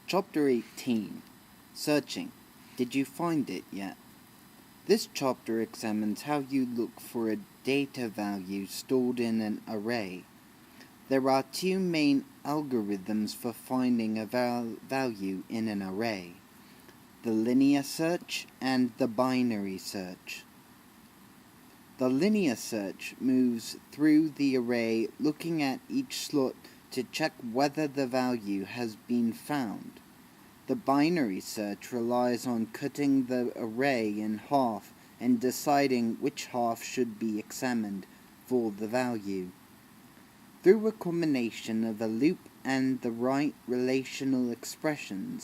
Chapter 18. Searching. Did you find it yet? This chapter examines how you look for a data value stored in an array. There are two main algorithms for finding a value in an array: the linear search and the binary search. The linear search moves through the array looking at each slot to check whether the value has been found. The binary search relies on cutting the array in half and deciding which half should be examined for the value. Through a combination of a loop and the right relational expression,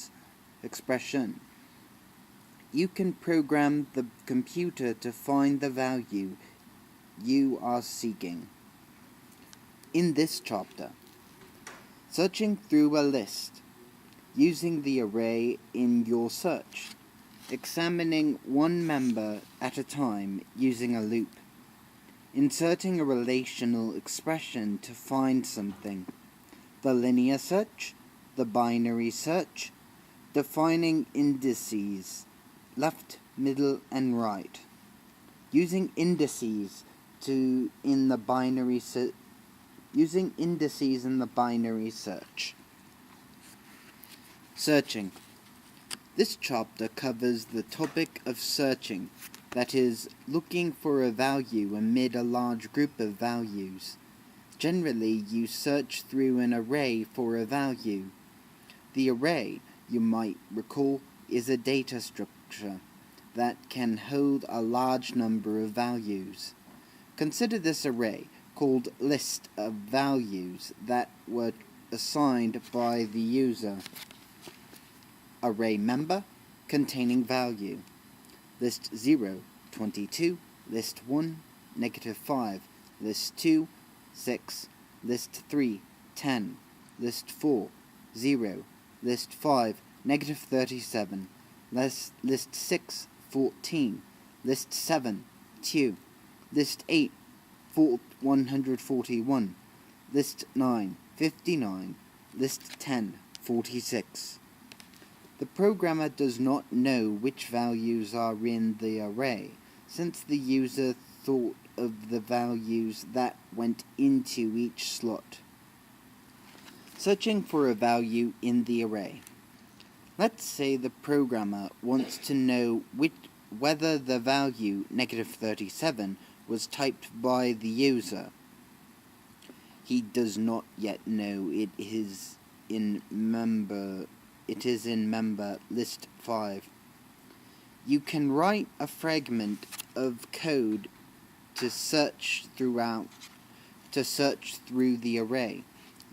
you can program the computer to find the value you are seeking. In this chapter, searching through a list, using the array in your search, examining one member at a time using a loop, inserting a relational expression to find something, the linear search, the binary search, defining indices, left, middle, and right, using indices in the binary search. Searching. This chapter covers the topic of searching, that is, looking for a value amid a large group of values. Generally, you search through an array for a value. The array, you might recall, is a data structure that can hold a large number of values. Consider this array, called list of values that were assigned by the user. Array member containing value. List 0, 22, list 1, -5, list 2, 6, list 3, 10, list 4, 0, list 5, -37, list 6, 14, list 7, 2, list 8, 141, list 9, 59, list 10, 46. The programmer does not know which values are in the array, since the user thought of the values that went into each slot. Searching for a value in the array. Let's say the programmer wants to know whether the value -37 was typed by the user. He does not yet know it is in member list 5. You can write a fragment of code to search through the array,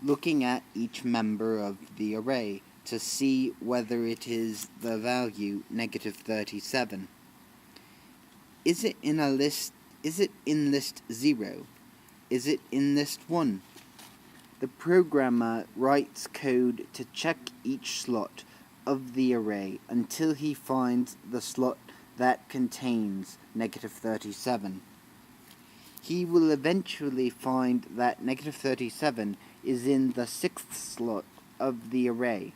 looking at each member of the array to see whether it is the value -37. Is it in list 0? Is it in list 1? The programmer writes code to check each slot of the array until he finds the slot that contains -37. He will eventually find that -37 is in the 6th slot of the array.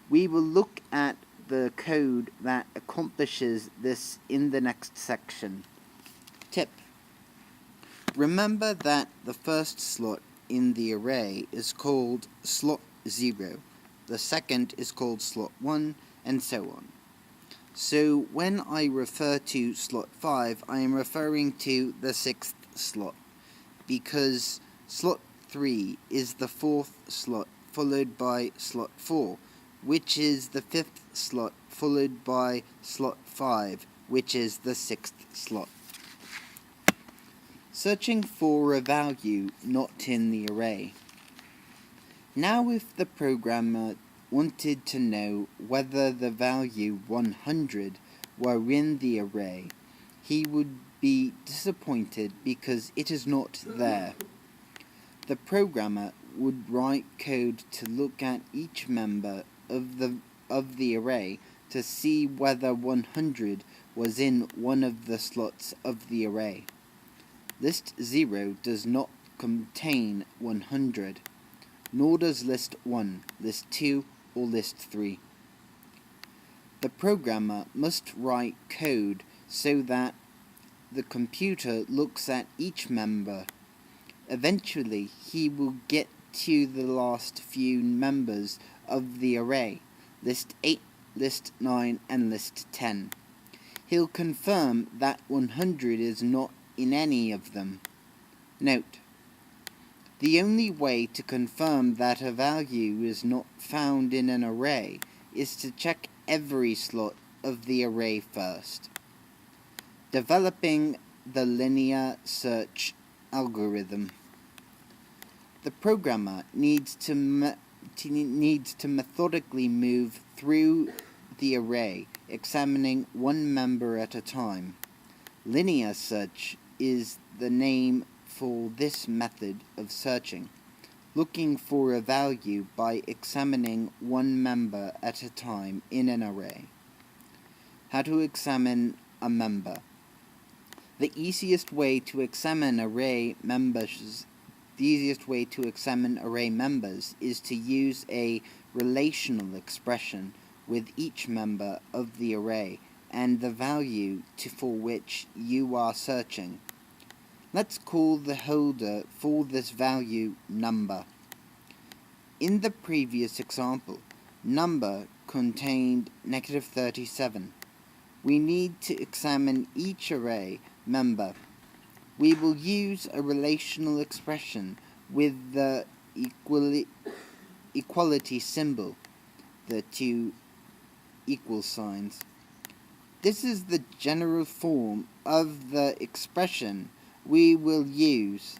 We will look at the code that accomplishes this in the next section. Tip. Remember that the first slot in the array is called slot 0, the second is called slot 1, and so on. So when I refer to slot 5, I am referring to the 6th slot, because slot 3 is the 4th slot, followed by slot 4, which is the 5th slot, followed by slot 5, which is the 6th slot. Searching for a value not in the array. Now if the programmer wanted to know whether the value 100 were in the array, he would be disappointed because it is not there. The programmer would write code to look at each member of the array to see whether 100 was in one of the slots of the array. List 0 does not contain 100, nor does list 1, list 2, or list 3. The programmer must write code so that the computer looks at each member. Eventually, he will get to the last few members of the array, list 8, list 9, and list 10. He'll confirm that 100 is not in any of them. Note: the only way to confirm that a value is not found in an array is to check every slot of the array first. Developing the linear search algorithm. The programmer needs to methodically move through the array, examining one member at a time. Linear search is the name for this method of searching, looking for a value by examining one member at a time in an array. How to examine a member. The easiest way to examine array members is to use a relational expression with each member of the array and the value for which you are searching. Let's call the holder for this value number. In the previous example, number contained -37. We need to examine each array member. We will use a relational expression with the equality symbol, the two equal signs. This is the general form of the expression we will use.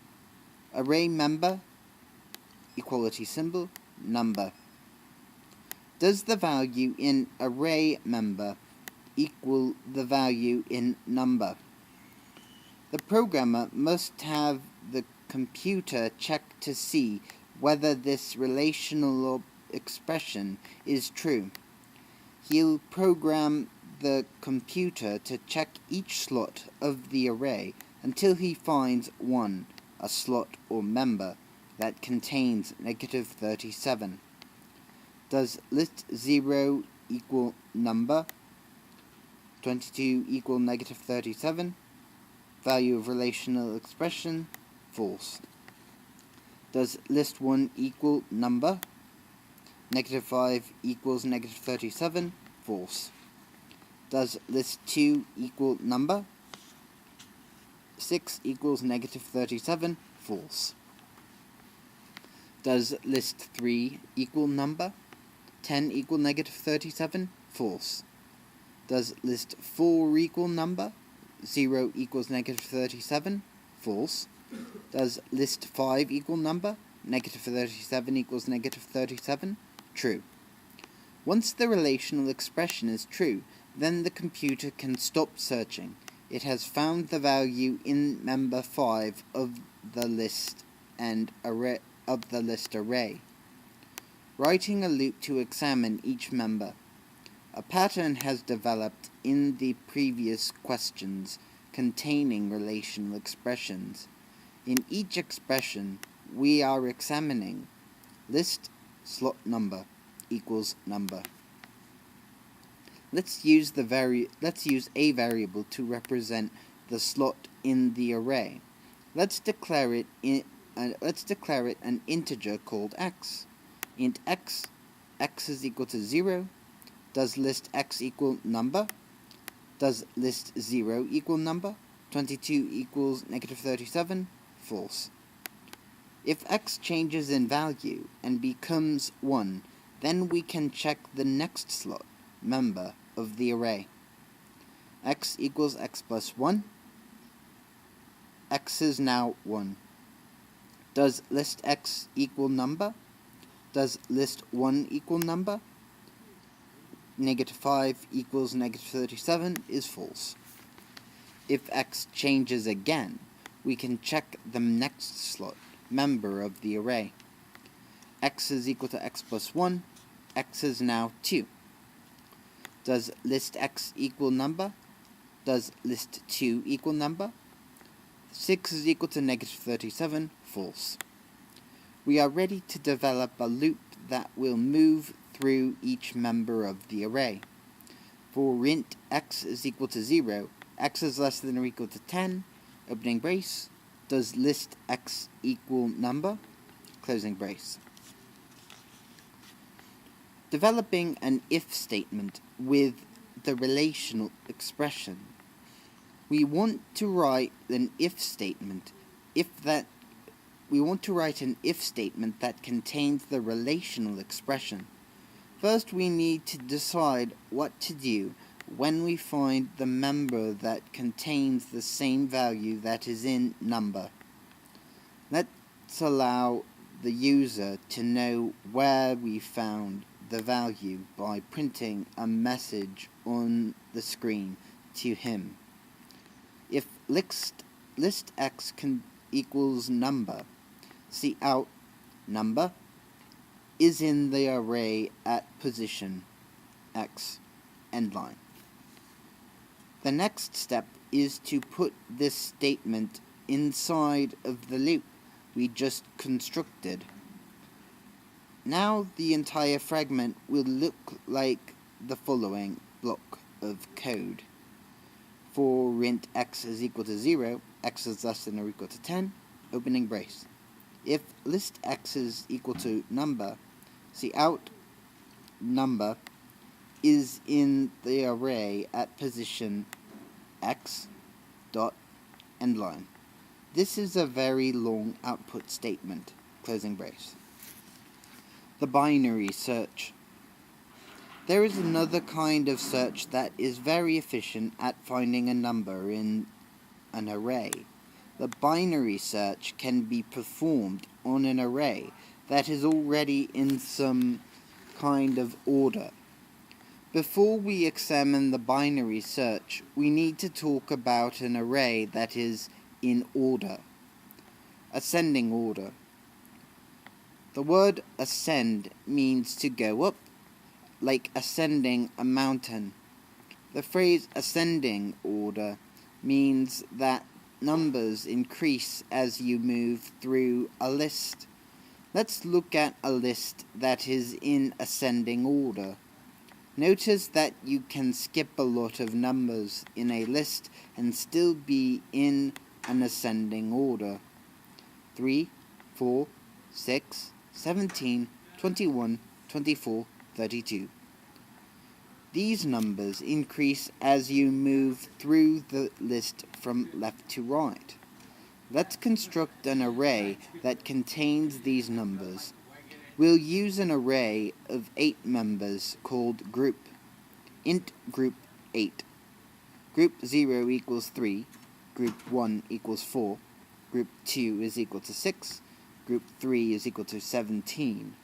Array member, equality symbol, number. Does the value in array member equal the value in number? The programmer must have the computer check to see whether this relational expression is true. He'll program the computer to check each slot of the array until he finds one, a slot or member, that contains -37. Does list 0 equal number? 22 equal -37? Value of relational expression, false. Does list 1 equal number? -5 equals -37, false. Does list 2 equal number? 6 equals -37, false. Does list 3 equal number? 10 equal -37, false. Does list 4 equal number? 0 equals -37, false. Does list 5 equal number? -37 equals -37, true. Once the relational expression is true, then the computer can stop searching. It has found the value in member 5 of the list and array. Writing a loop to examine each member. A pattern has developed in the previous questions containing relational expressions. In each expression, we are examining list slot number equals number. Let's use a variable to represent the slot in the array. Let's declare it an integer called x. Int x is equal to 0. Does list x equal number? Does list 0 equal number? 22 equals -37, false. If x changes in value and becomes 1, then we can check the next slot member of the array. X equals x plus 1. X is now 1. Does list x equal number? Does list 1 equal number? -5 equals -37 is false. If x changes again, we can check the next slot member of the array. X is equal to x plus 1. X is now 2. Does list x equal number? Does list 2 equal number? 6 is equal to -37, false. We are ready to develop a loop that will move through each member of the array. For int x is equal to 0, x is less than or equal to 10, opening brace, does list x equal number, closing brace. Developing an if statement with the relational expression. We want to write an if statement that contains the relational expression. First, we need to decide what to do when we find the member that contains the same value that is in number. Let's allow the user to know where we found the value by printing a message on the screen to him. If list x equals number, see out number is in the array at position x, end line. The next step is to put this statement inside of the loop we just constructed. Now the entire fragment will look like the following block of code. For int x is equal to 0, x is less than or equal to 10, opening brace. If list x is equal to number, see out number is in the array at position x dot end line. This is a very long output statement, closing brace. The binary search. There is another kind of search that is very efficient at finding a number in an array. The binary search can be performed on an array that is already in some kind of order. Before we examine the binary search, we need to talk about an array that is in order. Ascending order. The word ascend means to go up, like ascending a mountain. The phrase ascending order means that numbers increase as you move through a list. Let's look at a list that is in ascending order. Notice that you can skip a lot of numbers in a list and still be in an ascending order. 3, 4, 6, 17, 21, 24, 32. These numbers increase as you move through the list from left to right. Let's construct an array that contains these numbers. We'll use an array of 8 members called group. Int group 8. Group 0 equals 3. Group 1 equals 4. Group 2 is equal to 6. Group 3 is equal to 17.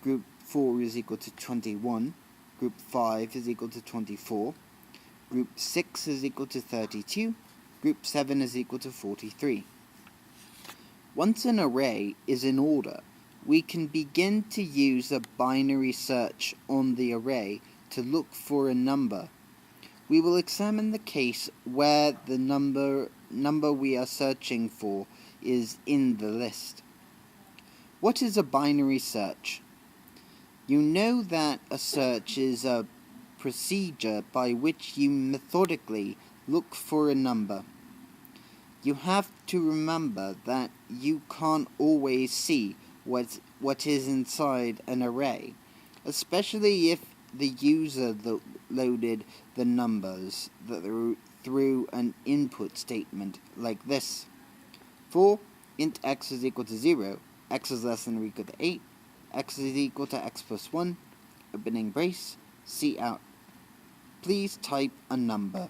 Group 4 is equal to 21. Group 5 is equal to 24. Group 6 is equal to 32. Group 7 is equal to 43. Once an array is in order, we can begin to use a binary search on the array to look for a number. We will examine the case where the number we are searching for is in the list. What is a binary search? You know that a search is a procedure by which you methodically look for a number. You have to remember that you can't always see what is inside an array, especially if the user loaded the numbers through an input statement like this. For int x is equal to 0, x is less than or equal to 8, x is equal to x plus 1, opening brace, see out. Please type a number,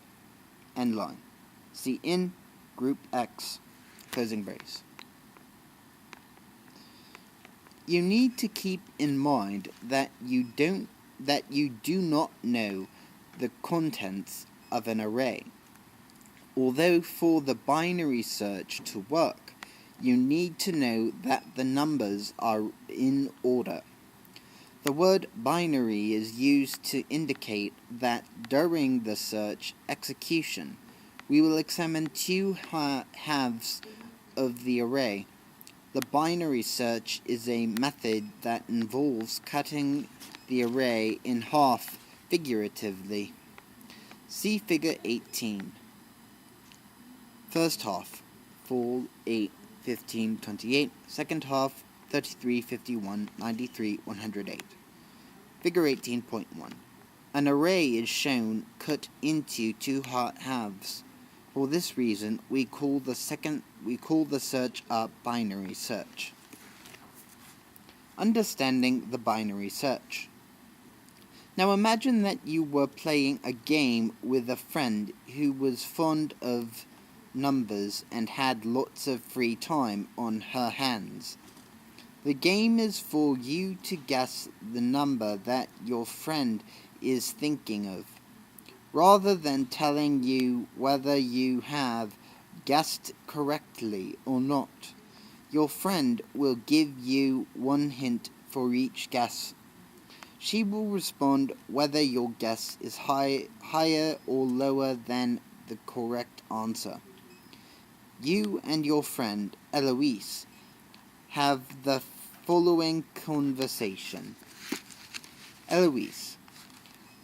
end line. See in group x, closing brace. You need to keep in mind that you do not know the contents of an array. Although for the binary search to work, you need to know that the numbers are in order. The word binary is used to indicate that during the search execution, we will examine two halves of the array. The binary search is a method that involves cutting the array in half figuratively. See Figure 18. First half, 4, 8, 15, 28. Second half, 33, 51, 93, 108. Figure 18.1. An array is shown cut into two halves. For this reason, we call the search a binary search. Understanding the binary search. Now imagine that you were playing a game with a friend who was fond of numbers and had lots of free time on her hands. The game is for you to guess the number that your friend is thinking of. Rather than telling you whether you have guessed correctly or not, your friend will give you one hint for each guess. She will respond whether your guess is higher or lower than the correct answer. You and your friend, Eloise, have the following conversation. Eloise: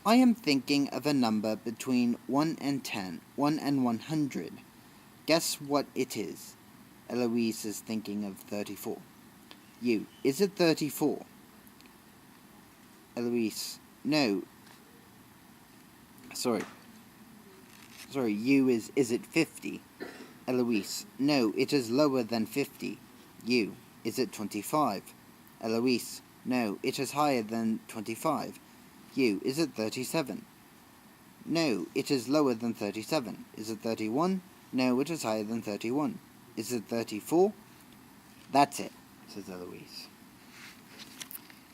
I am thinking of a number between 1 and 10, 1 and 100. Guess what it is. Eloise is thinking of 34. You: is it 34? Eloise: no. Sorry, you is it 50? Eloise: no, it is lower than 50. You: is it 25? Eloise: no, it is higher than 25. You: is it 37? No, it is lower than 37. Is it 31? No, it is higher than 31. Is it 34? That's it, says Eloise.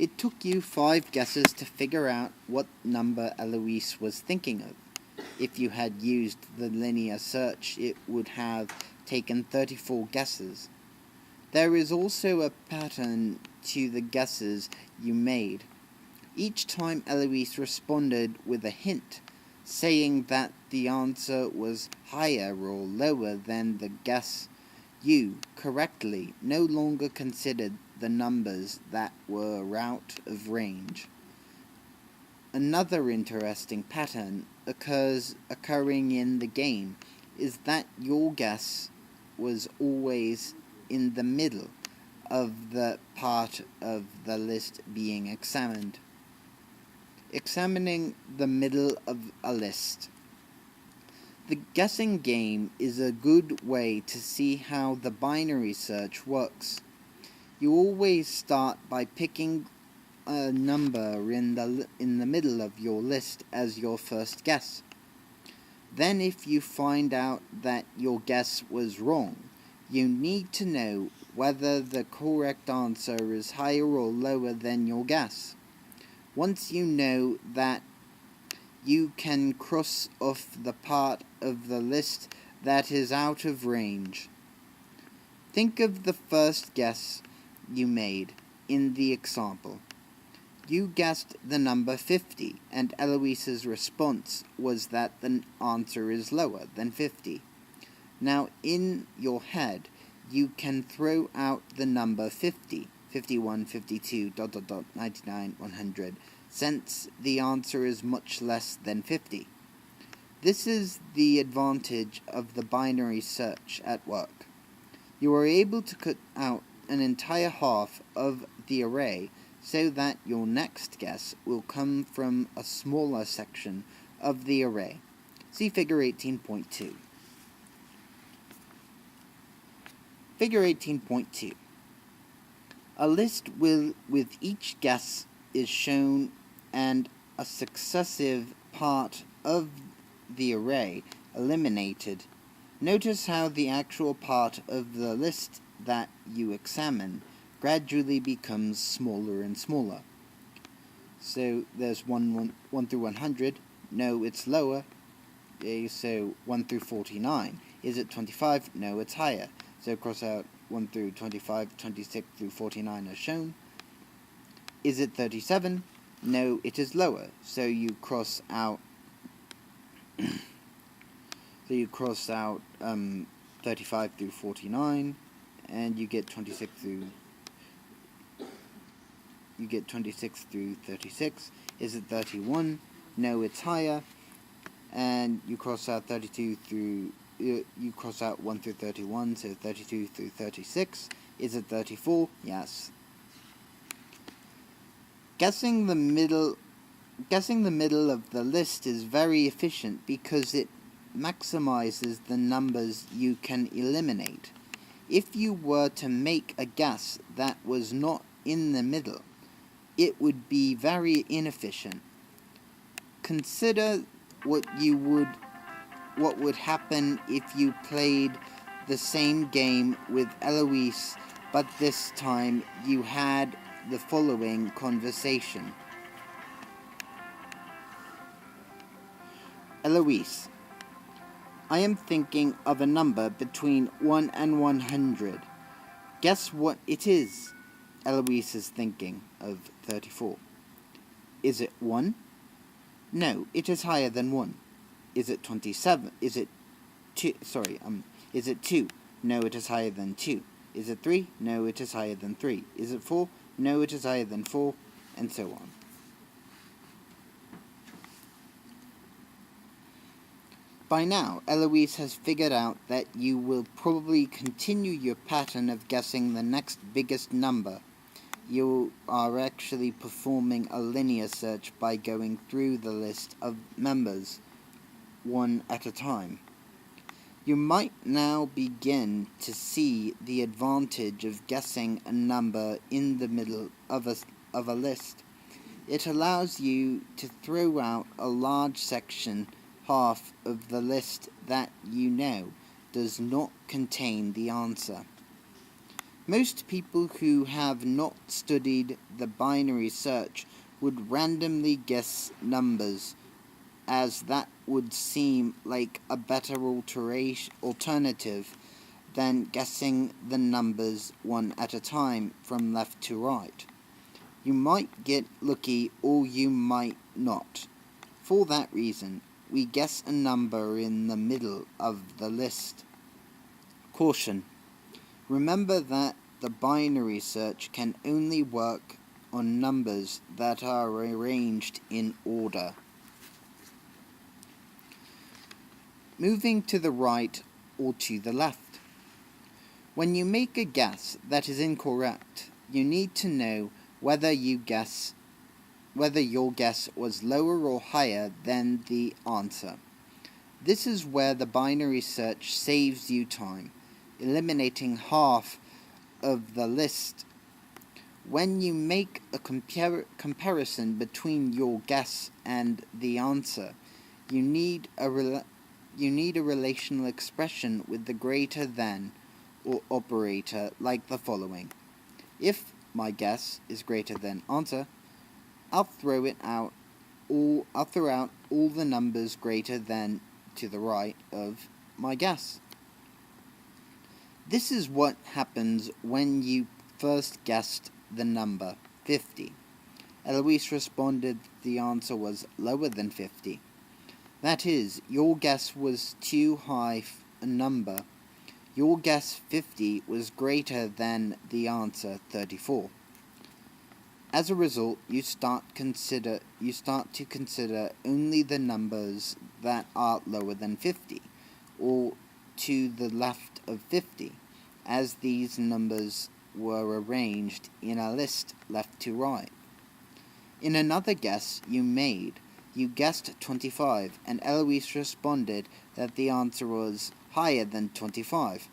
It took you 5 guesses to figure out what number Eloise was thinking of. If you had used the linear search, it would have taken 34 guesses. There is also a pattern to the guesses you made. Each time Eloise responded with a hint, saying that the answer was higher or lower than the guess, you correctly no longer considered the numbers that were out of range. Another interesting pattern occurring in the game is that your guess was always in the middle of the part of the list being examined. Examining the middle of a list. The guessing game is a good way to see how the binary search works. You always start by picking a number in the middle of your list as your first guess. Then if you find out that your guess was wrong, you need to know whether the correct answer is higher or lower than your guess. Once you know that, you can cross off the part of the list that is out of range. Think of the first guess you made in the example. You guessed the number 50, and Eloise's response was that the answer is lower than 50. Now, in your head, you can throw out the number 50, 51, 52, 99, 100, since the answer is much less than 50. This is the advantage of the binary search at work. You are able to cut out an entire half of the array so that your next guess will come from a smaller section of the array. See Figure 18.2. Figure 18.2. A list with each guess is shown and a successive part of the array eliminated. Notice how the actual part of the list that you examine gradually becomes smaller and smaller. So there's 1 through 100. No, it's lower. So 1 through 49. Is it 25? No, it's higher. So cross out 1 through 25, 26 through 49 are shown. Is it 37? No, it is lower. So you cross out 35 through 49, and you get 26 through 36. Is it 31? No, it's higher. And you cross out 32 through you cross out 1 through 31, so 32 through 36. Is it 34? Yes. Guessing the middle of the list is very efficient because it maximizes the numbers you can eliminate. If you were to make a guess that was not in the middle, it would be very inefficient. Consider what would happen if you played the same game with Eloise, but this time you had the following conversation. Eloise, I am thinking of a number between 1 and 100. Guess what it is? Eloise is thinking of 34. Is it 1? No, it is higher than 1. Is it 27? Is it 2? Is it 2? No, it is higher than 2. Is it 3? No, it is higher than 3. Is it 4? No, it is higher than 4, and so on. By now, Eloise has figured out that you will probably continue your pattern of guessing the next biggest number. You are actually performing a linear search by going through the list of members, one at a time. You might now begin to see the advantage of guessing a number in the middle of a list. It allows you to throw out a large section, half of the list that you know does not contain the answer. Most people who have not studied the binary search would randomly guess numbers, as that would seem like a better alternative than guessing the numbers one at a time from left to right. You might get lucky or you might not. For that reason, we guess a number in the middle of the list. Caution. Remember that the binary search can only work on numbers that are arranged in order. Moving to the right or to the left. When you make a guess that is incorrect, you need to know whether your guess was lower or higher than the answer. This is where the binary search saves you time, eliminating half of the list. When you make a comparison between your guess and the answer, you need a relational expression with the greater than or operator like the following. If my guess is greater than answer, I'll throw out all the numbers greater than to the right of my guess. This is what happens when you first guessed the number 50. Eloise responded the answer was lower than 50. That is, your guess was too high a number. Your guess 50 was greater than the answer 34. As a result, you start to consider only the numbers that are lower than 50, or to the left of 50, as these numbers were arranged in a list left to right. In another guess you made, you guessed 25, and Eloise responded that the answer was higher than 25.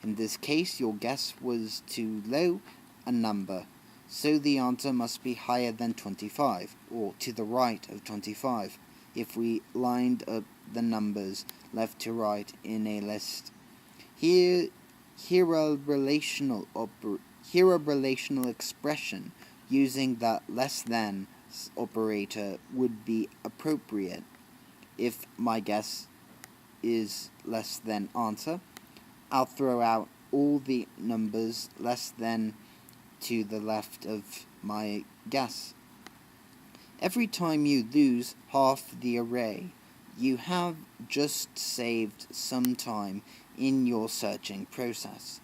In this case, your guess was too low a number, so the answer must be higher than 25, or to the right of 25, if we lined up the numbers left to right in a list. Here a relational expression using the less than operator would be appropriate. If my guess is less than answer, I'll throw out all the numbers less than to the left of my guess. Every time you lose half the array, you have just saved some time in your searching process.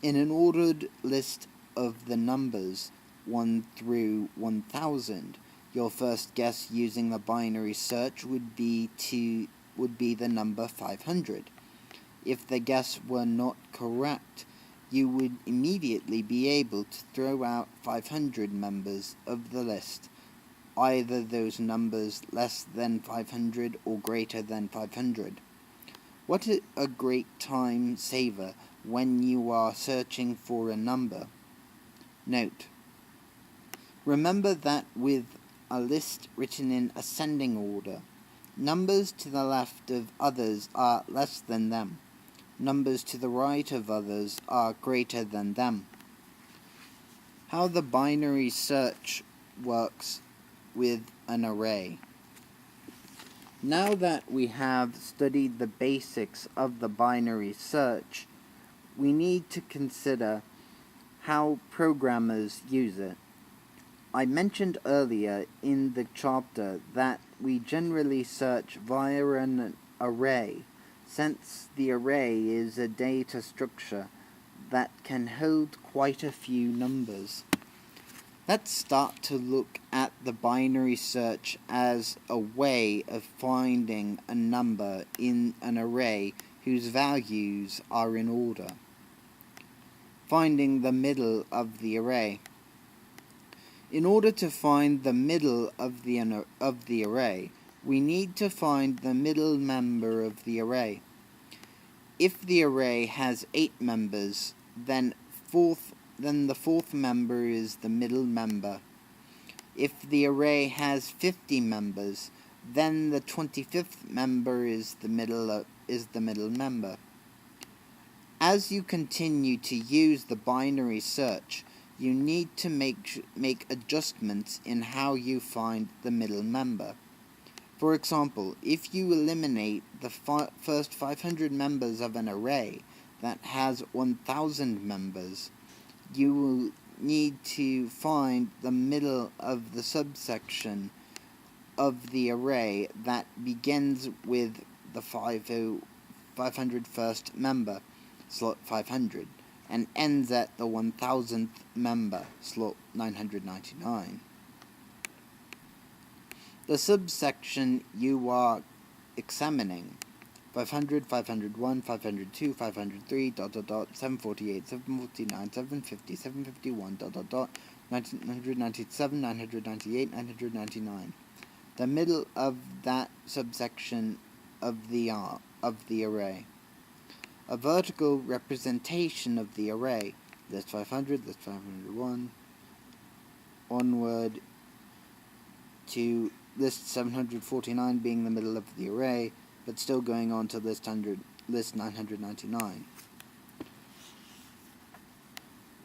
In an ordered list of the numbers 1 through 1000, your first guess using the binary search would be the number 500. If the guess were not correct, you would immediately be able to throw out 500 members of the list, either those numbers less than 500 or greater than 500. What a great time saver when you are searching for a number. Note: remember that with a list written in ascending order, numbers to the left of others are less than them. Numbers to the right of others are greater than them. How the binary search works with an array. Now that we have studied the basics of the binary search, we need to consider how programmers use it. I mentioned earlier in the chapter that we generally search via an array, since the array is a data structure that can hold quite a few numbers. Let's start to look at the binary search as a way of finding a number in an array whose values are in order. Finding the middle of the array. In order to find the middle of the array, we need to find the middle member of the array. If the array has 8 members, then the fourth member is the middle member. If the array has 50 members, then the 25th member is the middle member. As you continue to use the binary search, you need to make adjustments in how you find the middle member. For example, if you eliminate the first 500 members of an array that has 1000 members, you will need to find the middle of the subsection of the array that begins with the 501st member, slot 500, and ends at the 1000th member, slot 999. The subsection you are examining, 500, 501, 502, 503, 748, 749, 750, 751, 997, 998, 999. The middle of that subsection of the array. A vertical representation of the array, list 500, list 501, onward to list 749 being the middle of the array, but still going on to list 999.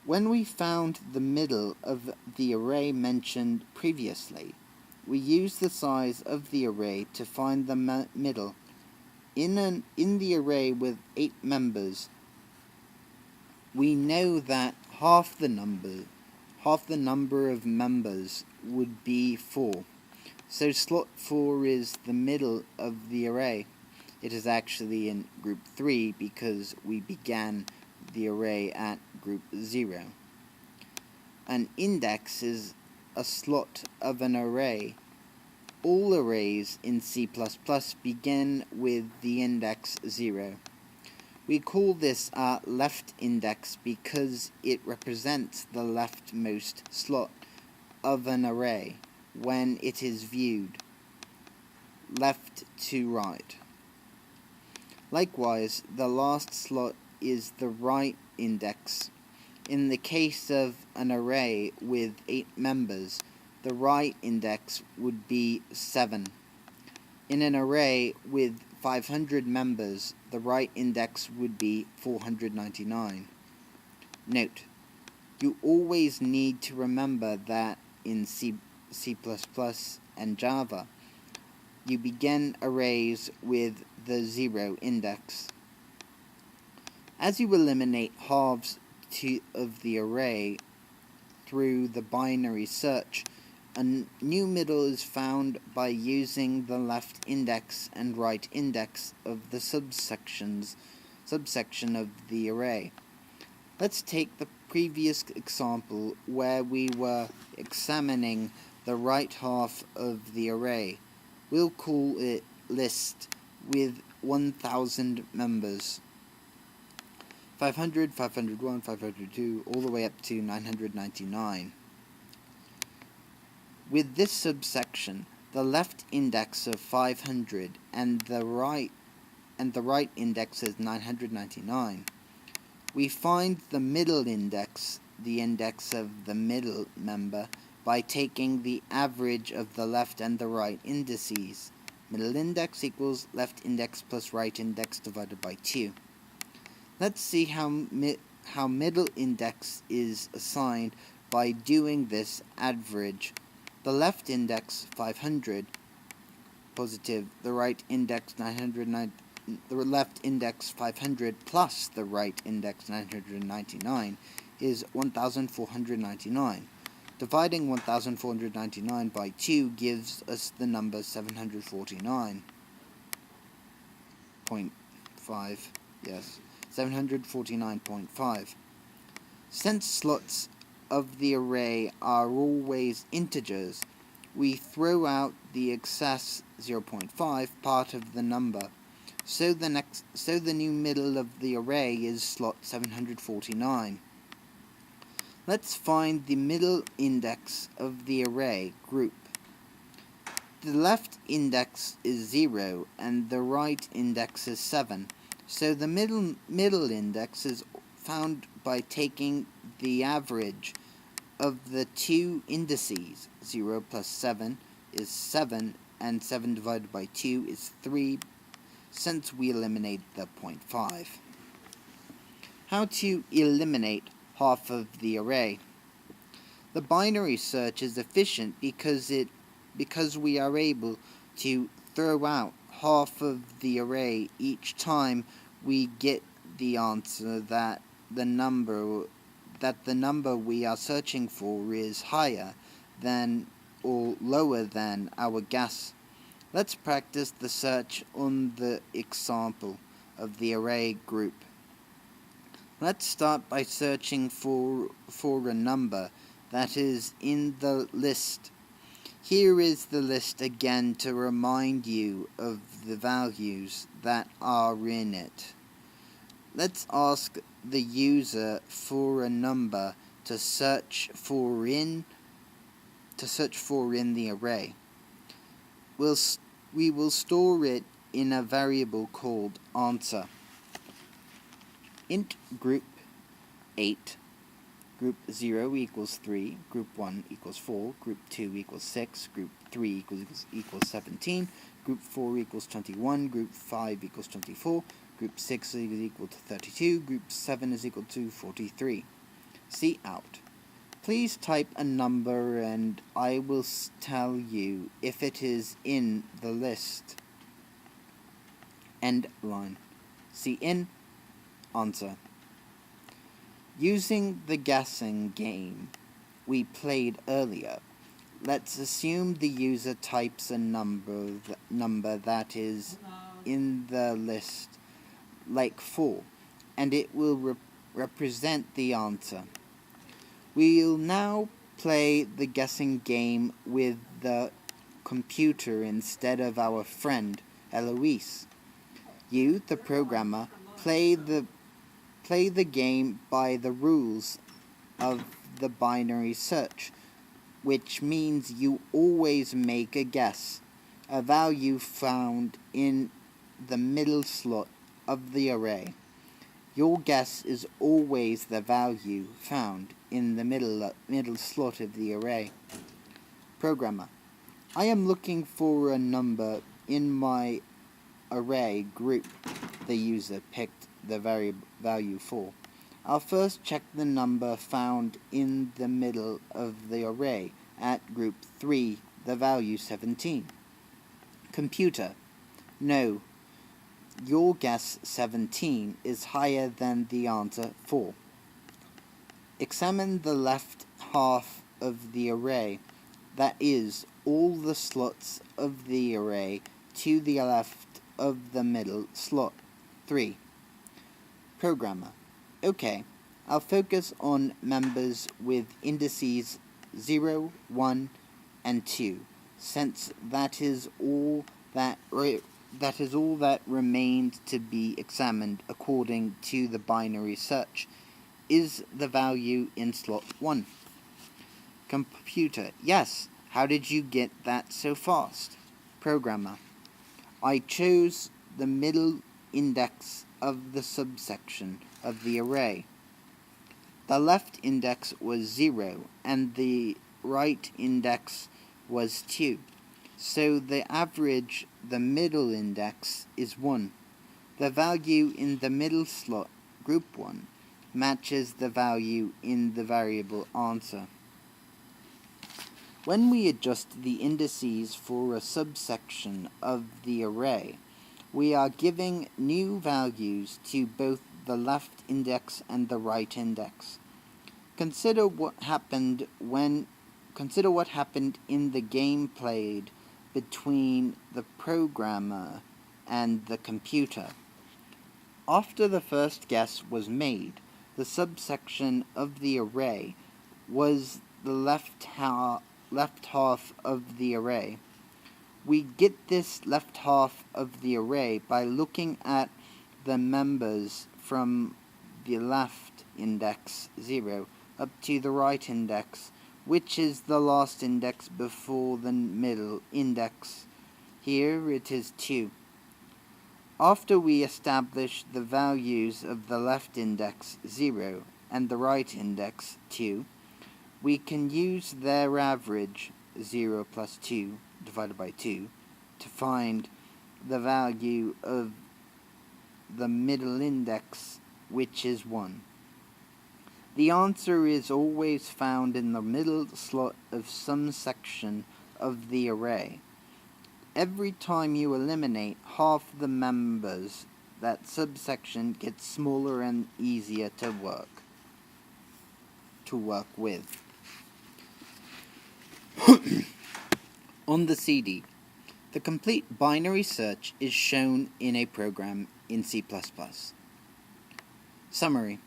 When we found the middle of the array mentioned previously, we used the size of the array to find the middle. In the array with 8 members, we know that half the number of members would be 4. So slot 4 is the middle of the array. It is actually in group 3 because we began the array at group 0. An index is a slot of an array. All arrays in C++ begin with the index 0. We call this our left index because it represents the leftmost slot of an array when it is viewed left to right. Likewise, the last slot is the right index. In the case of an array with 8 members, the right index would be 7. In an array with 500 members, the right index would be 499. Note: you always need to remember that in C++ and Java, you begin arrays with the 0 index. As you eliminate halves of the array through the binary search, a new middle is found by using the left index and right index of the subsection of the array. Let's take the previous example where we were examining the right half of the array. We'll call it list with 1000 members. 500, 501, 502, all the way up to 999. With this subsection, the left index of 500 and the right index is 999. We find the middle index, the index of the middle member, by taking the average of the left and the right indices. Middle index equals left index plus right index divided by 2. Let's see how middle index is assigned by doing this average. The left index 500 positive, the right index 909, the left index 500 plus the right index 999 is 1499. Dividing 1499 by 2 gives us the number 749.5. Yes, 749.5. Since slots of the array are always integers, we throw out the excess 0.5 part of the number. So the new middle of the array is slot 749. Let's find the middle index of the array group. The left index is 0 and the right index is 7. So the middle index is found by taking the average of the two indices. 0 plus 7 is 7 and 7 divided by 2 is 3, since we eliminate the 0.5. How to eliminate half of the array? The binary search is efficient because we are able to throw out half of the array each time we get the answer that the number we are searching for is higher than or lower than our guess. Let's practice the search on the example of the array group. Let's start by searching for a number that is in the list. Here is the list again to remind you of the values that are in it. Let's ask the user for a number to search for in the array. We will store it in a variable called answer. Int group 8, group 0 equals 3, group 1 equals 4, group 2 equals 6, group 3 equals 17, group 4 equals 21, group 5 equals 24, group 6 is equal to 32, group 7 is equal to 43. See out. Please type a number and I will tell you if it is in the list. End line. See in, answer. Using the guessing game we played earlier, let's assume the user types a number that is in the list, like 4, and it will represent the answer. We'll now play the guessing game with the computer instead of our friend Eloise. You, the programmer, play the game by the rules of the binary search, which means you always make a guess, a value found in the middle slot of the array. Your guess is always the value found in the middle slot of the array. Programmer: I am looking for a number in my array group the user picked the value for. I'll first check the number found in the middle of the array at group 3, the value 17. Computer: no, your guess 17 is higher than the answer 4. Examine the left half of the array, that is, all the slots of the array to the left of the middle slot. 3. Programmer: okay, I'll focus on members with indices 0, 1, and 2, since that is all that remains to be examined according to the binary search. Is the value in slot 1? Computer: yes. How did you get that so fast? Programmer: I chose the middle index of the subsection of the array. The left index was 0 and the right index was 2. So the average, the middle index, is 1. The value in the middle slot, group 1, matches the value in the variable answer. When we adjust the indices for a subsection of the array, we are giving new values to both the left index and the right index. Consider what happened in the game played between the programmer and the computer. After the first guess was made, the subsection of the array was the left half of the array. We get this left half of the array by looking at the members from the left index 0 up to the right index, which is the last index before the middle index. Here it is 2. After we establish the values of the left index 0 and the right index 2, we can use their average 0 plus 2 divided by 2 to find the value of the middle index, which is 1. The answer is always found in the middle slot of some section of the array. Every time you eliminate half the members, that subsection gets smaller and easier to work with. On the CD, the complete binary search is shown in a program in C++. Summary: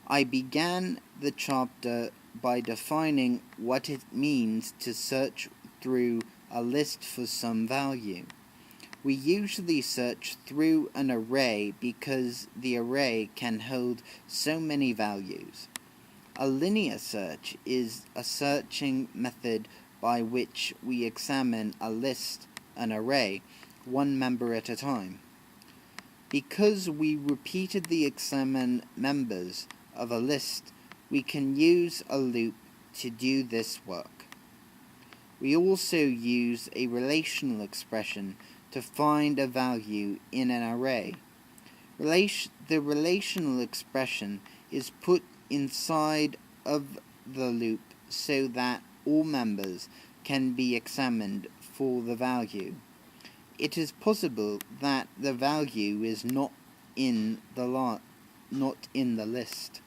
I began the chapter by defining what it means to search through a list for some value. We usually search through an array because the array can hold so many values. A linear search is a searching method by which we examine a list, an array, one member at a time. Because we repeatedly examine members of a list, we can use a loop to do this work. We also use a relational expression to find a value in an array. The relational expression is put inside of the loop so that all members can be examined for the value. It is possible that the value is not in the list.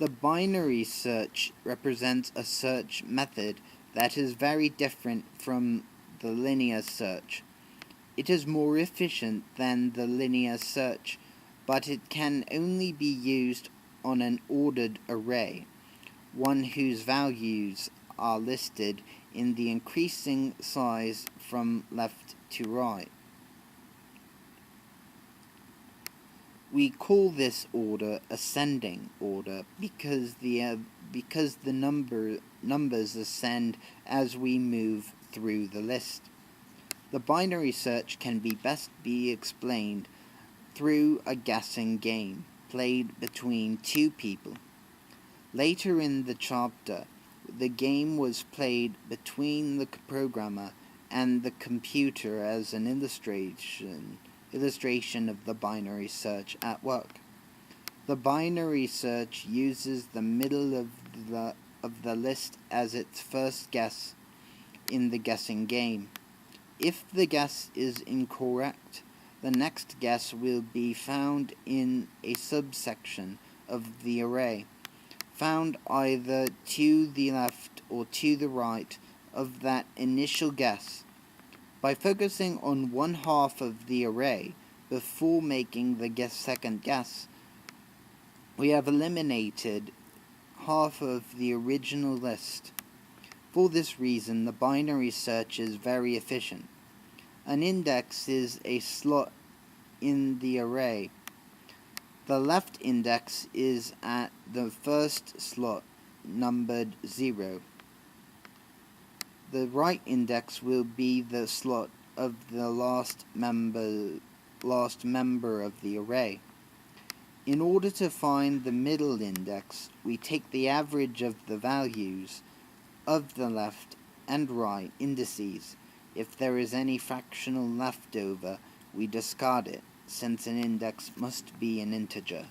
The binary search represents a search method that is very different from the linear search. It is more efficient than the linear search, but it can only be used on an ordered array, one whose values are listed in the increasing size from left to right. We call this order ascending order because the numbers ascend as we move through the list. The binary search can best be explained through a guessing game played between two people. Later in the chapter, the game was played between the programmer and the computer as an illustration of the binary search at work. The binary search uses the middle of the list as its first guess in the guessing game. If the guess is incorrect, the next guess will be found in a subsection of the array, found either to the left or to the right of that initial guess. By focusing on one half of the array before making the second guess, we have eliminated half of the original list. For this reason, the binary search is very efficient. An index is a slot in the array. The left index is at the first slot, numbered 0. The right index will be the slot of the last member of the array. In order to find the middle index, we take the average of the values of the left and right indices. If there is any fractional left over, we discard it, since an index must be an integer.